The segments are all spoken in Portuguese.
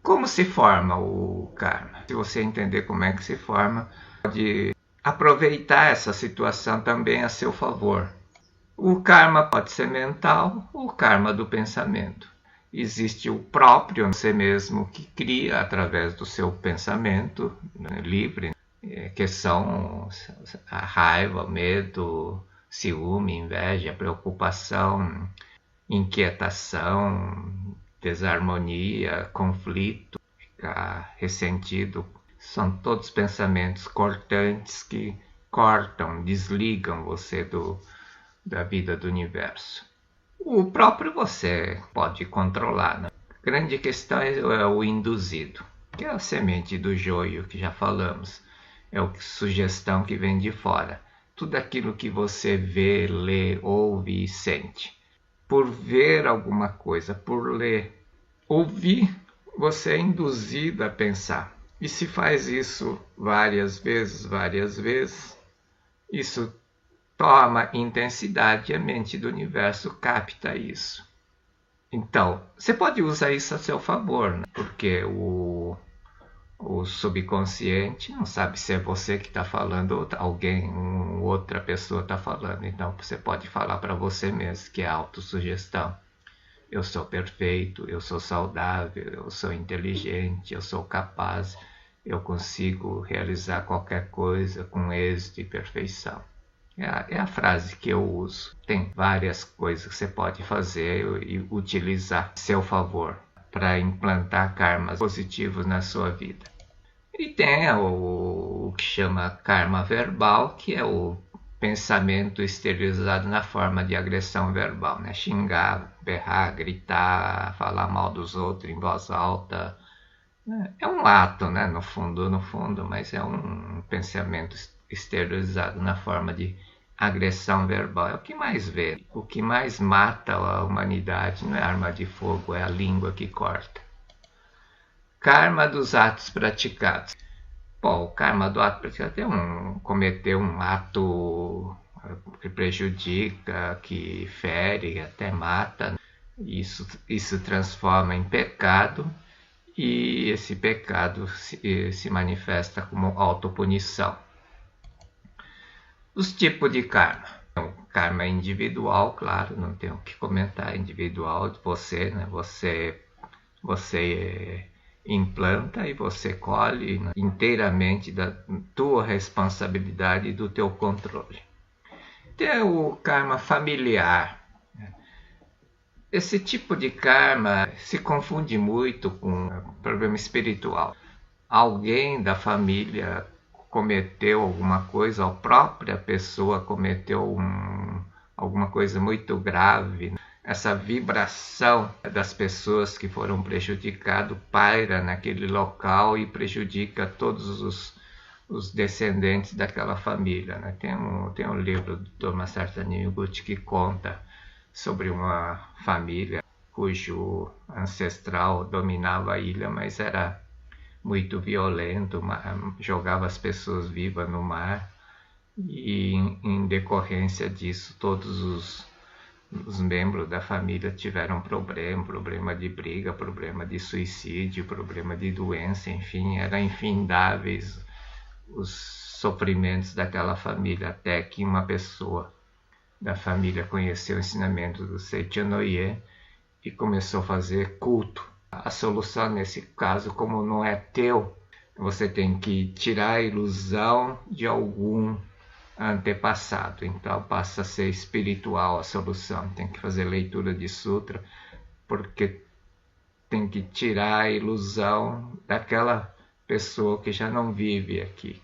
Como se forma o karma? Se você entender como é que se forma, pode aproveitar essa situação também a seu favor. O karma pode ser mental ou o karma do pensamento. Existe o próprio você mesmo que cria através do seu pensamento livre, que são a raiva, o medo, ciúme, inveja, preocupação, inquietação, desarmonia, conflito, ficar ressentido. São todos pensamentos cortantes que cortam, desligam você da vida do universo. O próprio você pode controlar, né? A grande questão é o induzido, que é a semente do joio que já falamos. É a sugestão que vem de fora. Tudo aquilo que você vê, lê, ouve e sente. Por ver alguma coisa, por ler, ouvir, você é induzido a pensar. E se faz isso várias vezes, isso toma intensidade e a mente do universo capta isso. Então, você pode usar isso a seu favor, né? Porque o subconsciente não sabe se é você que está falando ou alguém, outra pessoa está falando. Então, você pode falar para você mesmo, que é autossugestão. Eu sou perfeito, eu sou saudável, eu sou inteligente, eu sou capaz, eu consigo realizar qualquer coisa com êxito e perfeição. É a frase que eu uso. Tem várias coisas que você pode fazer e utilizar a seu favor para implantar karmas positivos na sua vida. E tem o que chama karma verbal, que é o pensamento exteriorizado na forma de agressão verbal, né? Xingar, berrar, gritar, falar mal dos outros em voz alta. É um ato, né? No fundo, mas é um pensamento exteriorizado na forma de agressão verbal. É o que mais vê. O que mais mata a humanidade não é a arma de fogo, é a língua que corta. Karma dos atos praticados. Bom, o karma do ato praticado é cometer um ato que prejudica, que fere, até mata. Isso transforma em pecado e esse pecado se manifesta como autopunição. Os tipos de karma. O karma individual, claro, não tenho o que comentar, individual de você, né? Você implanta e você colhe inteiramente da tua responsabilidade e do teu controle. Tem o karma familiar. Esse tipo de karma se confunde muito com problema espiritual. Alguém da família cometeu alguma coisa, a própria pessoa cometeu alguma coisa muito grave. Essa vibração das pessoas que foram prejudicadas paira naquele local e prejudica todos os descendentes daquela família, né? Tem um livro do Thomas Sartaniguchi que conta sobre uma família cujo ancestral dominava a ilha, mas era muito violento, jogava as pessoas vivas no mar e em decorrência disso todos os membros da família tiveram problema de briga, problema de suicídio, problema de doença, enfim, eram infindáveis os sofrimentos daquela família, até que uma pessoa da família conheceu o ensinamento do Seicho no Ie e começou a fazer culto. A solução nesse caso, como não é teu, você tem que tirar a ilusão de algum antepassado. Então passa a ser espiritual a solução. Tem que fazer leitura de sutra, porque tem que tirar a ilusão daquela pessoa que já não vive aqui.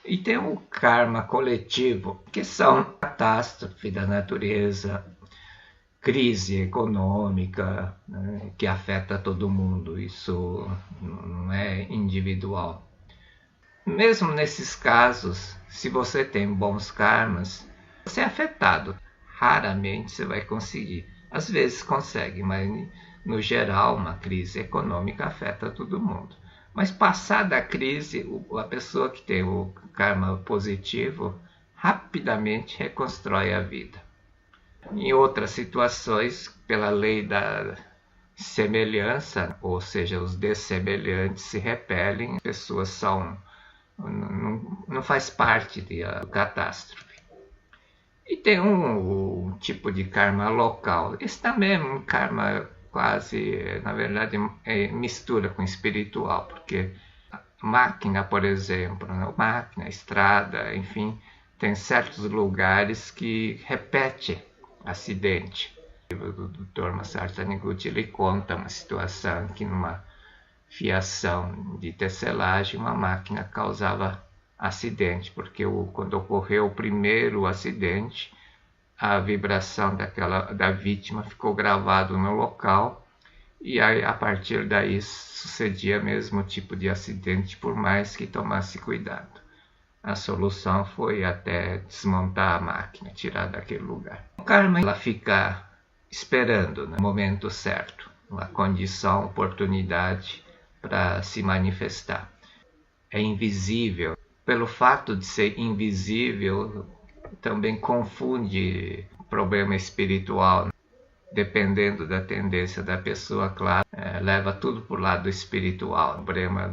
E tem o karma coletivo, que são catástrofe da natureza, crise econômica, né, que afeta todo mundo. Isso não é individual. Mesmo nesses casos, se você tem bons karmas, você é afetado. Raramente você vai conseguir. Às vezes consegue, mas no geral uma crise econômica afeta todo mundo. Mas passada a crise, a pessoa que tem o karma positivo rapidamente reconstrói a vida. Em outras situações, pela lei semelhança, ou seja, os dessemelhantes se repelem, as pessoas não faz parte da catástrofe. E tem um tipo de karma local. Esse também é um karma quase, na verdade, mistura com espiritual, porque máquina, por exemplo, né? Máquina, estrada, enfim, tem certos lugares que repete acidente. O Dr. Masaru Taniguchi ele conta uma situação que numa fiação de tecelagem uma máquina causava acidente, porque quando ocorreu o primeiro acidente, a vibração da vítima ficou gravado no local e aí, a partir daí sucedia o mesmo tipo de acidente, por mais que tomasse cuidado. A solução foi até desmontar a máquina, tirar daquele lugar. O karma ela fica esperando no momento certo, uma condição, oportunidade para se manifestar. É invisível. Pelo fato de ser invisível, também confunde problema espiritual. Dependendo da tendência da pessoa, claro, leva tudo para o lado espiritual. O problema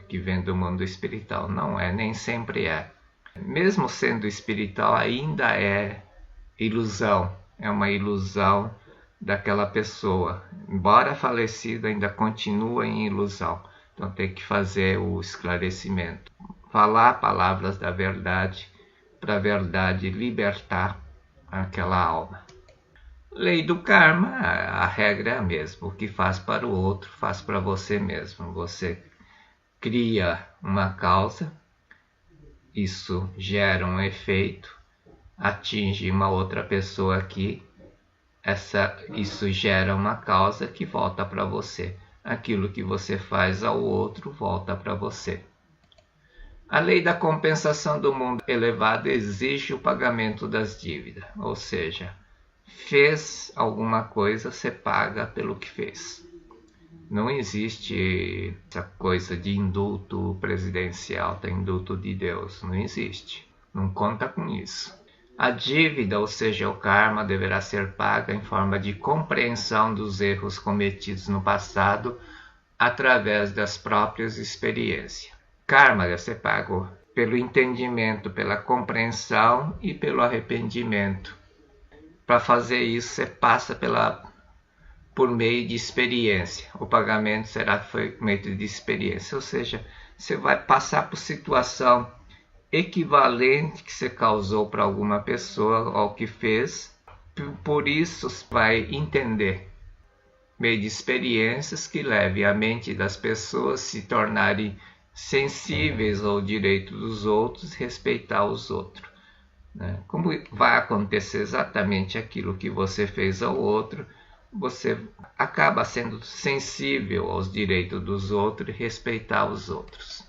que vem do mundo espiritual não é, nem sempre é. Mesmo sendo espiritual, ainda é ilusão. É uma ilusão daquela pessoa. Embora falecida, ainda continua em ilusão. Então tem que fazer o esclarecimento. Falar palavras da verdade, para a verdade libertar aquela alma. Lei do karma, a regra é a mesma. O que faz para o outro, faz para você mesmo. Você cria uma causa, isso gera um efeito, atinge uma outra pessoa aqui, isso gera uma causa que volta para você. Aquilo que você faz ao outro volta para você. A lei da compensação do mundo elevado exige o pagamento das dívidas, ou seja, fez alguma coisa, você paga pelo que fez. Não existe essa coisa de indulto presidencial, tem indulto de Deus. Não existe. Não conta com isso. A dívida, ou seja, o karma, deverá ser paga em forma de compreensão dos erros cometidos no passado através das próprias experiências. Karma deve ser pago pelo entendimento, pela compreensão e pelo arrependimento. Para fazer isso, você passa por meio de experiência. O pagamento será feito de experiência, ou seja, você vai passar por situação equivalente que você causou para alguma pessoa ao que fez. Por isso, você vai entender, meio de experiências que levem a mente das pessoas a se tornarem sensíveis ao direito dos outros, respeitar os outros. Como vai acontecer exatamente aquilo que você fez ao outro, você acaba sendo sensível aos direitos dos outros e respeitar os outros.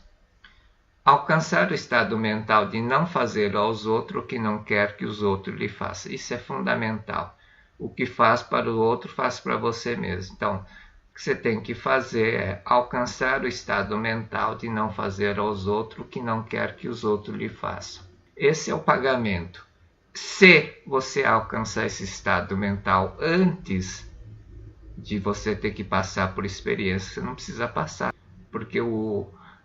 Alcançar o estado mental de não fazer aos outros o que não quer que os outros lhe façam. Isso é fundamental. O que faz para o outro, faz para você mesmo. Então, o que você tem que fazer é alcançar o estado mental de não fazer aos outros o que não quer que os outros lhe façam. Esse é o pagamento. Se você alcançar esse estado mental antes de você ter que passar por experiência, você não precisa passar, porque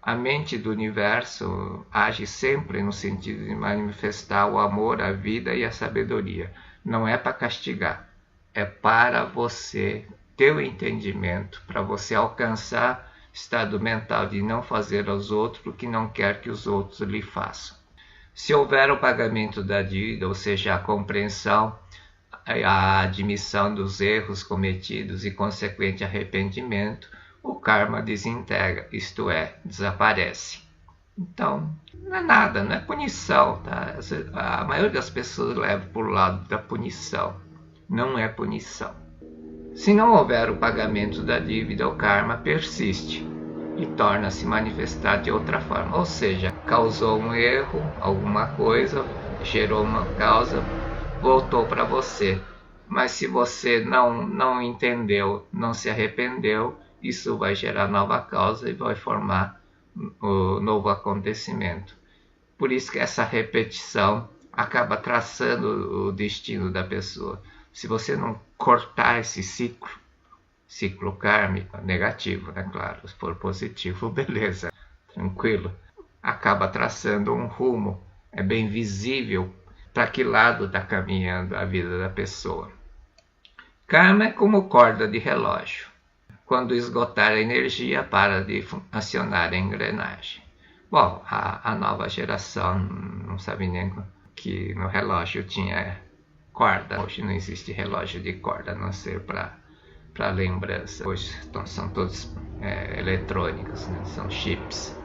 a mente do universo age sempre no sentido de manifestar o amor, a vida e a sabedoria. Não é para castigar, é para você ter o entendimento, para você alcançar estado mental de não fazer aos outros o que não quer que os outros lhe façam. Se houver o pagamento da dívida, ou seja, a compreensão, a admissão dos erros cometidos e consequente arrependimento, o karma desintegra, isto é, desaparece. Então, não é nada, não é punição. Tá? A maioria das pessoas leva para o lado da punição. Não é punição. Se não houver o pagamento da dívida, o karma persiste e torna-se manifestar de outra forma. Ou seja, causou um erro, alguma coisa, gerou uma causa, voltou para você. Mas se você não entendeu, não se arrependeu, isso vai gerar nova causa e vai formar um novo acontecimento. Por isso que essa repetição acaba traçando o destino da pessoa. Se você não cortar esse ciclo, ciclo kármico negativo, né? Claro, se for positivo, beleza, tranquilo. Acaba traçando um rumo, é bem visível para que lado está caminhando a vida da pessoa. Karma é como corda de relógio. Quando esgotar a energia, para de acionar a engrenagem. Bom, a nova geração não sabe nem que no relógio tinha corda. Hoje não existe relógio de corda, a não ser para lembrança. Hoje são todos eletrônicos, né? São chips.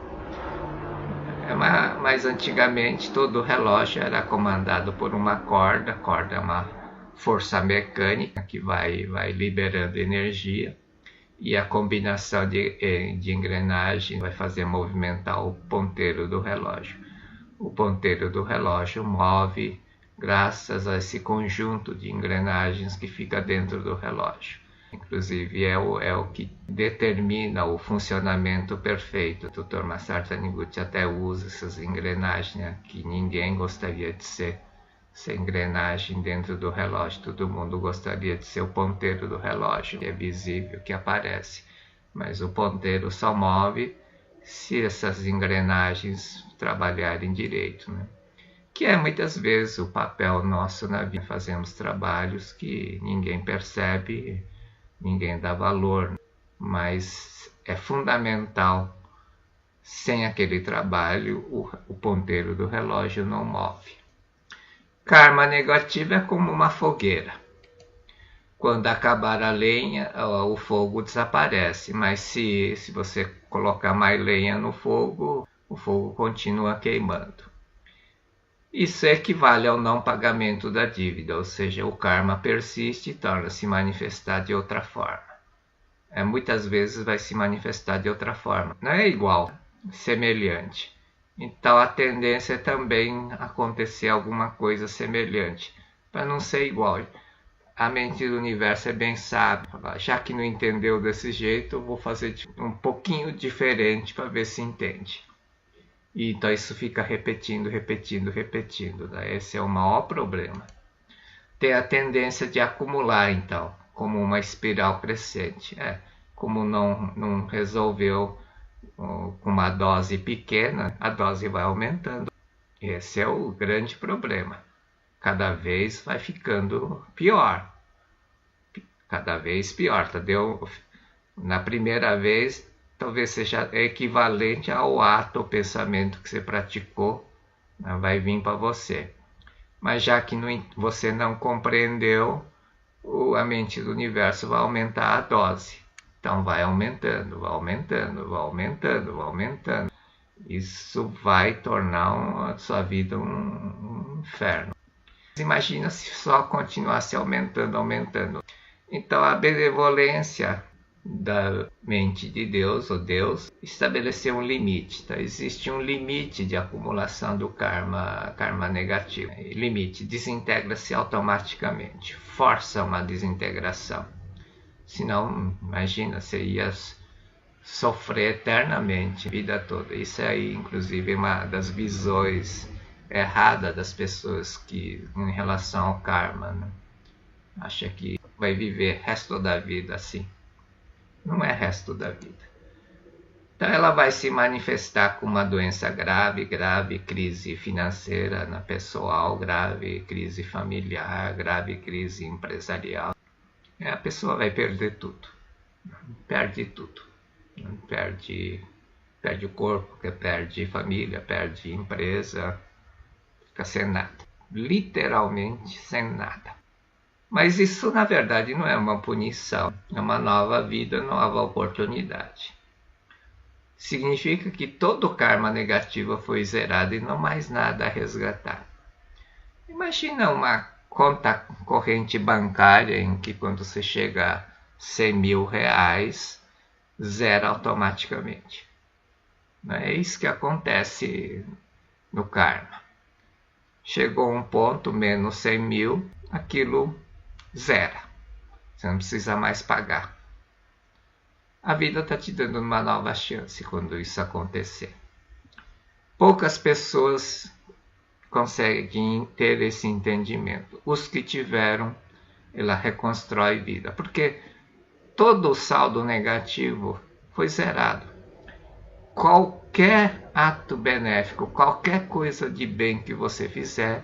Mas antigamente todo relógio era comandado por uma corda. A corda é uma força mecânica que vai liberando energia. E a combinação de engrenagem vai fazer movimentar o ponteiro do relógio. O ponteiro do relógio move graças a esse conjunto de engrenagens que fica dentro do relógio. Inclusive é o que determina o funcionamento perfeito. O Dr. Masaru Taniguchi até usa essas engrenagens, né, que ninguém gostaria de ser essa engrenagem dentro do relógio. Todo mundo gostaria de ser o ponteiro do relógio, que é visível, que aparece. Mas o ponteiro só move se essas engrenagens trabalharem direito, né? Que é muitas vezes o papel nosso na vida. Fazemos trabalhos que ninguém percebe, ninguém dá valor, mas é fundamental. Sem aquele trabalho, o ponteiro do relógio não move. Karma negativo é como uma fogueira. Quando acabar a lenha, o fogo desaparece, mas se você colocar mais lenha no fogo, o fogo continua queimando. Isso equivale ao não pagamento da dívida, ou seja, o karma persiste e torna-se manifestar de outra forma. Muitas vezes vai se manifestar de outra forma. Não é igual, semelhante. Então a tendência é também acontecer alguma coisa semelhante, para não ser igual. A mente do universo é bem sábia. Já que não entendeu desse jeito, eu vou fazer um pouquinho diferente para ver se entende. E então isso fica repetindo. Né? Esse é o maior problema. Tem a tendência de acumular, então, como uma espiral crescente. Como não resolveu com uma dose pequena, a dose vai aumentando. Esse é o grande problema. Cada vez vai ficando pior. Cada vez pior. Entendeu? Na primeira vez, talvez seja equivalente ao ato ou pensamento que você praticou, né? Vai vir para você. Mas já que você não compreendeu, a mente do universo vai aumentar a dose. Então vai aumentando. Isso vai tornar a sua vida um inferno. Imagina se só continuasse aumentando. Então a benevolência da mente de Deus, ou Deus, estabeleceu um limite. Então, existe um limite de acumulação do karma negativo. Limite, desintegra-se automaticamente, força uma desintegração. Senão, imagina, você ia sofrer eternamente a vida toda. Isso aí, inclusive, é uma das visões erradas das pessoas que, em relação ao karma, né? Acha que vai viver o resto da vida assim. Não é resto da vida. Então ela vai se manifestar com uma doença grave, crise financeira na pessoal, grave crise familiar, grave crise empresarial. A pessoa vai perder tudo. Perde tudo. Perde o corpo, perde família, perde empresa, fica sem nada. Literalmente sem nada. Mas isso, na verdade, não é uma punição, é uma nova vida, nova oportunidade. Significa que todo o karma negativo foi zerado e não mais nada a resgatar. Imagina uma conta corrente bancária em que quando você chega a 100 mil reais, zera automaticamente. Não é isso que acontece no karma. Chegou um ponto, menos 100 mil, aquilo zera. Você não precisa mais pagar. A vida está te dando uma nova chance quando isso acontecer. Poucas pessoas conseguem ter esse entendimento. Os que tiveram, ela reconstrói vida. Porque todo o saldo negativo foi zerado. Qualquer ato benéfico, qualquer coisa de bem que você fizer,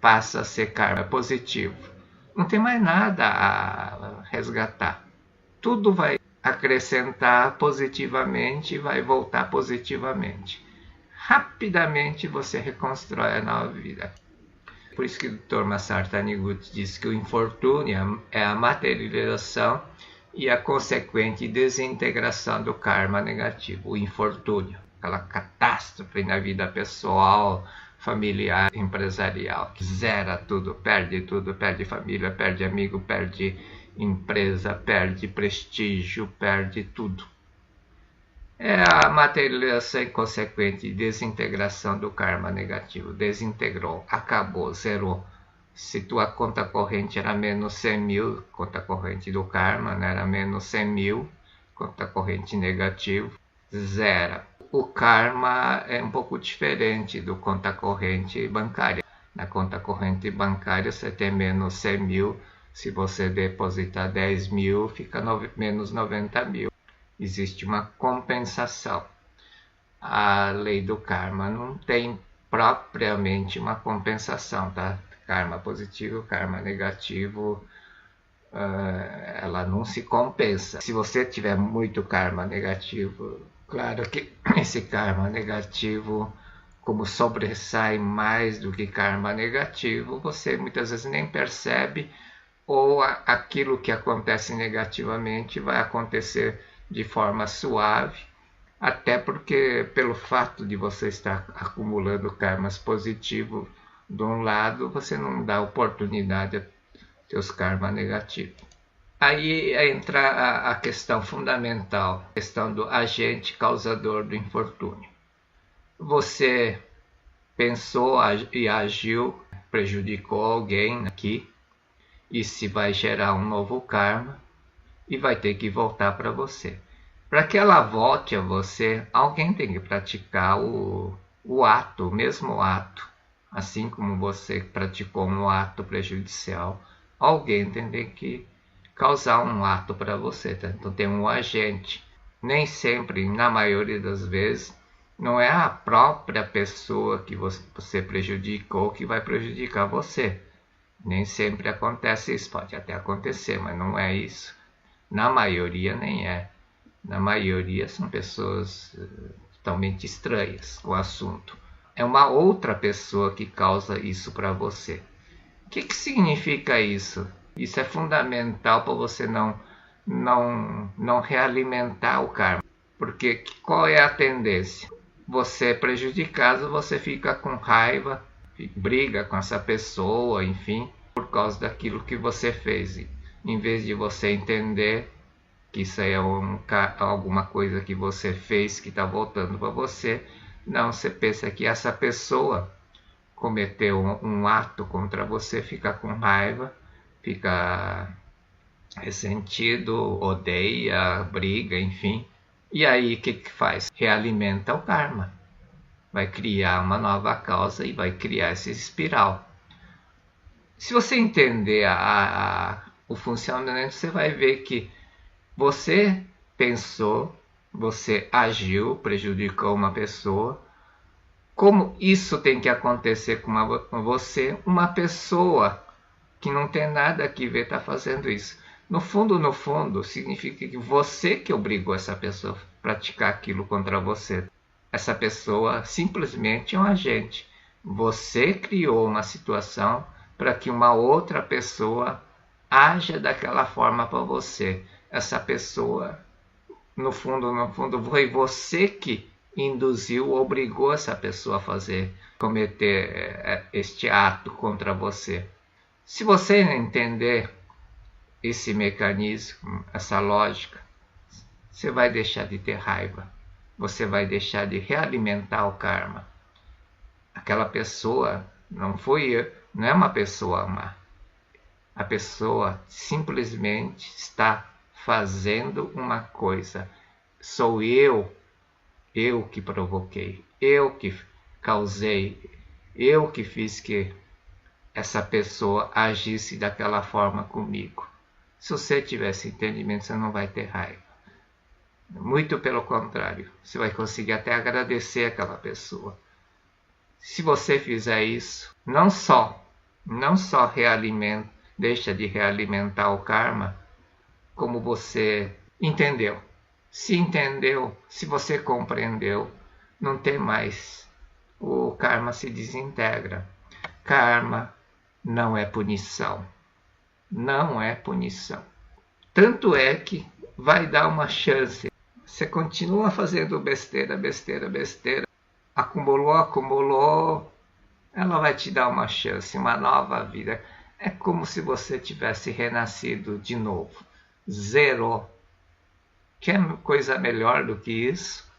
passa a ser karma positivo. Não tem mais nada a resgatar. Tudo vai acrescentar positivamente e vai voltar positivamente. Rapidamente você reconstrói a nova vida. Por isso que o Dr. Masaru Taniguchi diz que o infortúnio é a materialização e a consequente desintegração do karma negativo, o infortúnio, aquela catástrofe na vida pessoal, familiar, empresarial, que zera tudo, perde família, perde amigo, perde empresa, perde prestígio, perde tudo. É a materialização e consequente desintegração do karma negativo. Desintegrou, acabou, zerou. Se tua conta corrente era menos 100 mil, conta corrente do karma, né, era menos 100 mil, conta corrente negativo, zera. O karma é um pouco diferente do conta corrente bancária. Na conta corrente bancária você tem menos 100 mil, se você depositar 10 mil, fica menos 90 mil. Existe uma compensação. A lei do karma não tem propriamente uma compensação, tá? Karma positivo, karma negativo, ela não se compensa. Se você tiver muito karma negativo, claro que esse karma negativo, como sobressai mais do que karma negativo, você muitas vezes nem percebe, ou aquilo que acontece negativamente vai acontecer de forma suave, até porque pelo fato de você estar acumulando karmas positivos de um lado, você não dá oportunidade a seus karmas negativos. Aí entra a questão fundamental, a questão do agente causador do infortúnio. Você pensou e agiu, prejudicou alguém aqui, isso vai gerar um novo karma e vai ter que voltar para você. Para que ela volte a você, alguém tem que praticar o ato, o mesmo ato. Assim como você praticou um ato prejudicial, alguém tem que causar um ato para você. Tá? Então tem um agente. Nem sempre, na maioria das vezes, não é a própria pessoa que você prejudicou que vai prejudicar você. Nem sempre acontece isso. Pode até acontecer, mas não é isso. Na maioria nem é. Na maioria são pessoas totalmente estranhas com o assunto. É uma outra pessoa que causa isso para você. O que significa isso? Isso é fundamental para você não realimentar o karma. Porque qual é a tendência? Você é prejudicado, você fica com raiva, briga com essa pessoa, enfim, por causa daquilo que você fez. Em vez de você entender que isso aí é alguma coisa que você fez que está voltando para você, não, você pensa que essa pessoa cometeu um ato contra você, fica com raiva, fica ressentido, odeia, briga, enfim. E aí o que faz? Realimenta o karma. Vai criar uma nova causa e vai criar essa espiral. Se você entender o funcionamento, você vai ver que você pensou, você agiu, prejudicou uma pessoa. Como isso tem que acontecer com você? Uma pessoa que não tem nada a ver está fazendo isso. No fundo, significa que você que obrigou essa pessoa a praticar aquilo contra você. Essa pessoa simplesmente é um agente. Você criou uma situação para que uma outra pessoa haja daquela forma para você. Essa pessoa, no fundo, foi você que induziu, obrigou essa pessoa a cometer este ato contra você. Se você entender esse mecanismo, essa lógica, você vai deixar de ter raiva. Você vai deixar de realimentar o karma. Aquela pessoa não é uma pessoa má. A pessoa simplesmente está fazendo uma coisa. Sou eu que provoquei, eu que causei, eu que fiz que essa pessoa agisse daquela forma comigo. Se você tiver esse entendimento, você não vai ter raiva. Muito pelo contrário, você vai conseguir até agradecer aquela pessoa. Se você fizer isso, não só deixa de realimentar o karma, como você entendeu. Se entendeu, se você compreendeu, não tem mais. O karma se desintegra. Karma não é punição. Não é punição. Tanto é que vai dar uma chance. Você continua fazendo besteira. Acumulou. Ela vai te dar uma chance, uma nova vida. É como se você tivesse renascido de novo. Zerou. Quer coisa melhor do que isso?